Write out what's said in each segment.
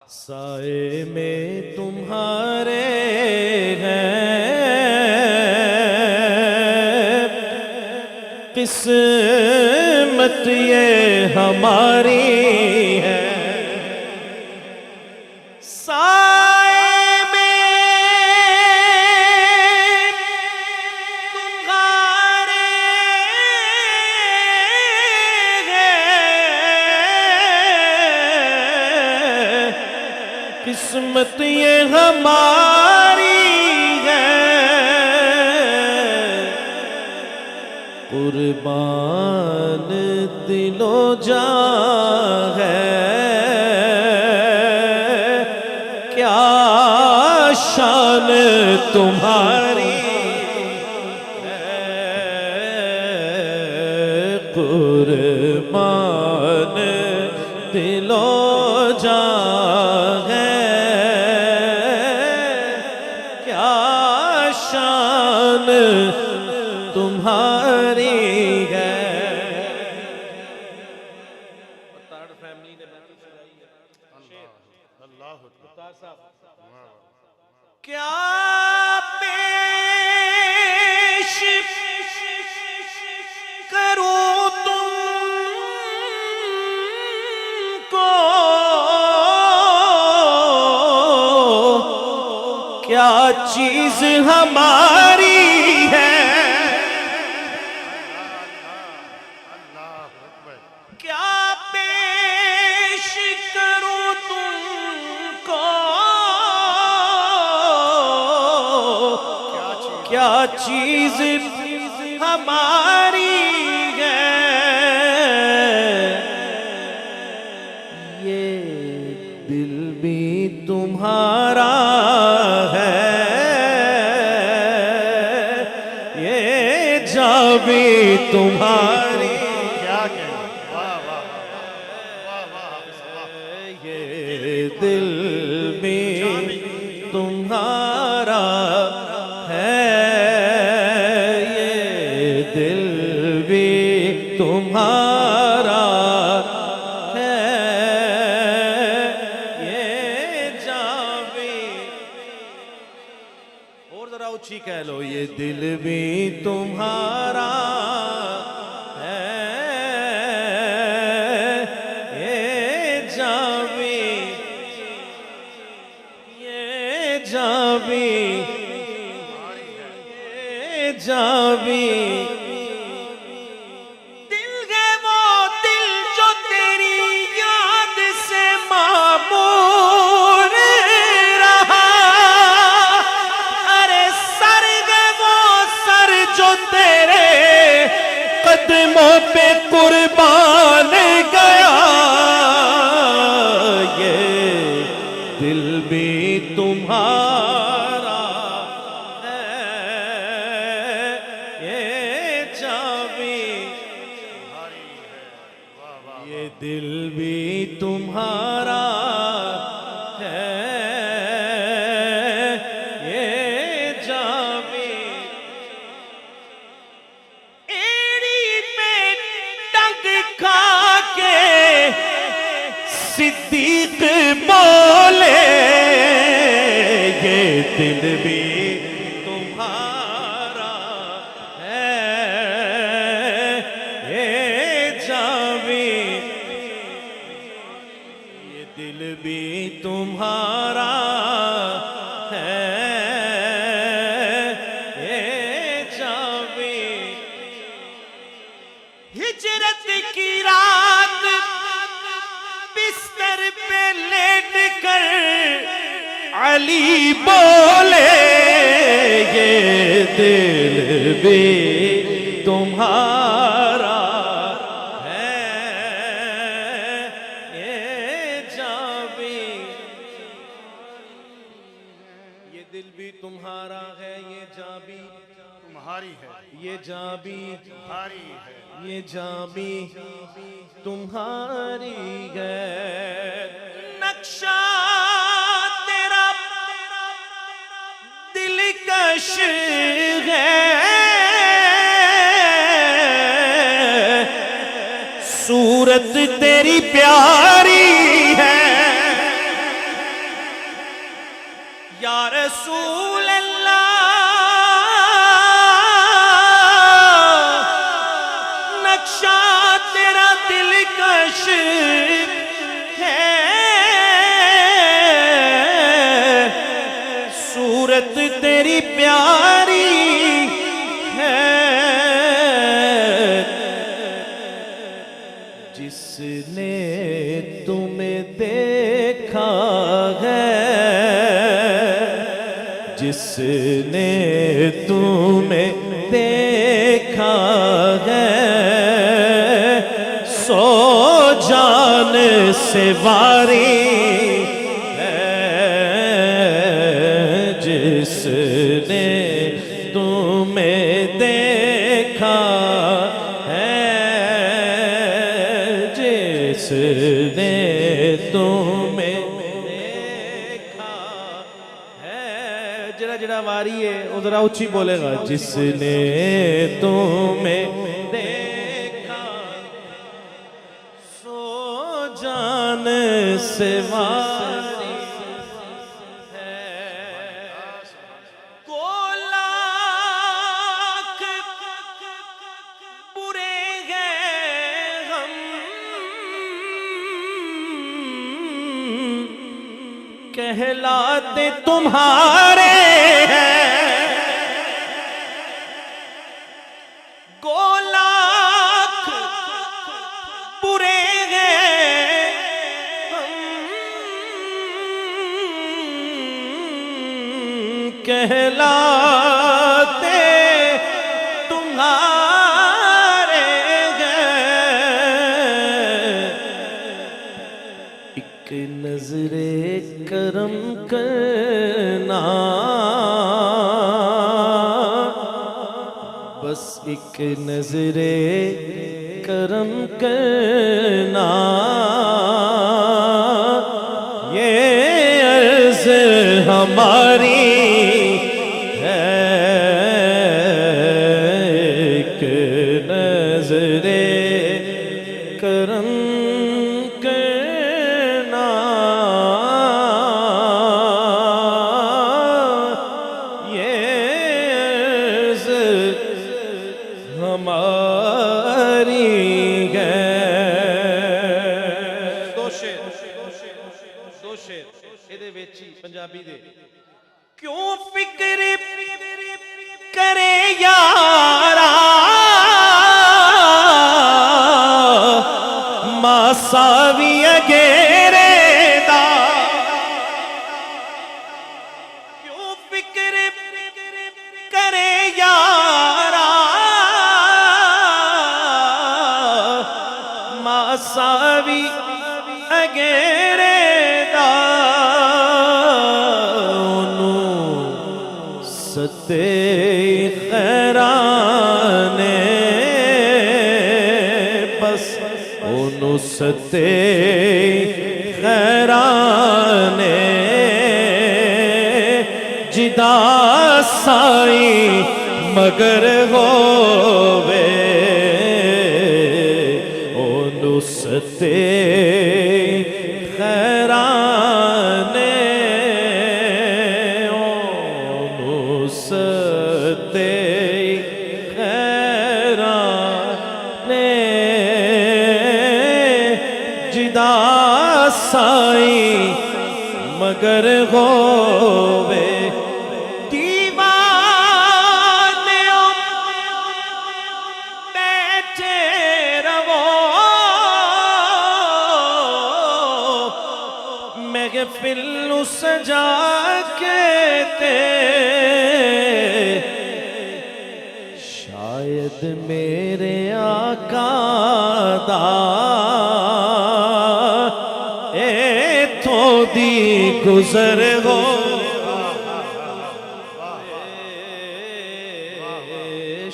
साए में तुम्हारे हैं किस्मत ये हमारी है। साए में तुम्हारे हैं किस्मत ये हमारी है। कुर्बान दिलो जान है क्या शान तुम्हारी है। कुर्बान दिलो जान है क्या शान तुम्हारी है। ताड़ फैमिली ने क्या पेश करूं तुमको, क्या चीज हमारी है। क्या पेश करूं तुमको, क्या चीज हमारी है। ये दिल भी तुम्हारा है, ये जान भी तुम्हारी। क्या कहें, वाह वाह वाह वाह वाह। ये दिल भी तुम्हारा है, ये दिल भी तुम्हारा है, ये जान भी। और जरा ऊंची कह लो, ये दिल भी तुम्हारा है, ये जान भी, ये जान भी, ये जान भी। दिल है वो दिल जो तेरी याद से मामूर रहा। अरे सर है वो सर जो तेरे कदमों पे कुर्बान गया। ये दिल भी तुम्हारा है, ये जान भी, ये दिल भी तुम्हारा है, ये जान भी। एड़ी पे टंग खा के सिद्दीक बोले, ये दिल भी तुम्हारा है, ये जान भी, ये दिल भी तुम्हारा है, ये जान भी। हिजरत की रात बिस्तर पे लेट कर अली बोले, ये दिल भी तुम्हारा है, ये जान भी, ये दिल भी तुम्हारा है, ये जान भी तुम्हारी है, ये जान भी, तुम्हारी है। ये जान भी तुम्हारी है। नक्शा तेरा दिलकश है, सूरत तेरी प्यारी है। या रसूल अल्लाह, नक्शा तेरा दिलकश है, सूरत तेरी प्यारी है, जिसने तुम्हें देखा है, जिसने तुम्हें देखा है, सो जान से वारी है, जिसने तुम्हें देखा है, जिसने तुम्हें देखा है, जरा जरा वारी है वो जरा ऊंची बोलेगा, जिसने तुम्हें देखा सो जान से वारी है, को लाख बुरे हैं हम, कहलाते तुम्हारे हैं, को लाख बुरे हैं हम, कहलाते तुम्हारे हैं, एक नजरे करम करना, बस एक नजरे करम करना, ये अर्ज हमारी है, एक नजरे करम करना, ये अर्ज हमारी है। दो शेर ਇਹਦੇ ਵਿੱਚ ਹੀ ਪੰਜਾਬੀ ਦੇ, क्यों फिक्र करे यारा मासा भी अगेरे दा, क्यों फिक्र करे यारा मासा भी अगेरे दा, सते खैराने बस ओनू सते खैराने, जिदा साई मगर होवे, ओनू सते खैराने, सते खैराने, जिदा साई मगर होवे, दीवाने बैठे रवो, महफिल सजा के ते, शायद मेरे आका दा इत्थों दी गुजर हो,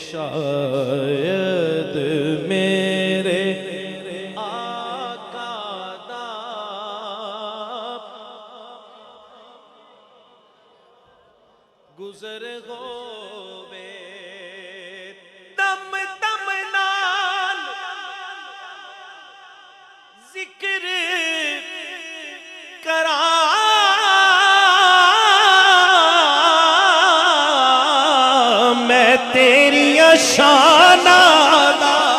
शायद मेरे आका दा गुजर होवे, दम दम नाल जिक्र करा, तेरिया शाना दा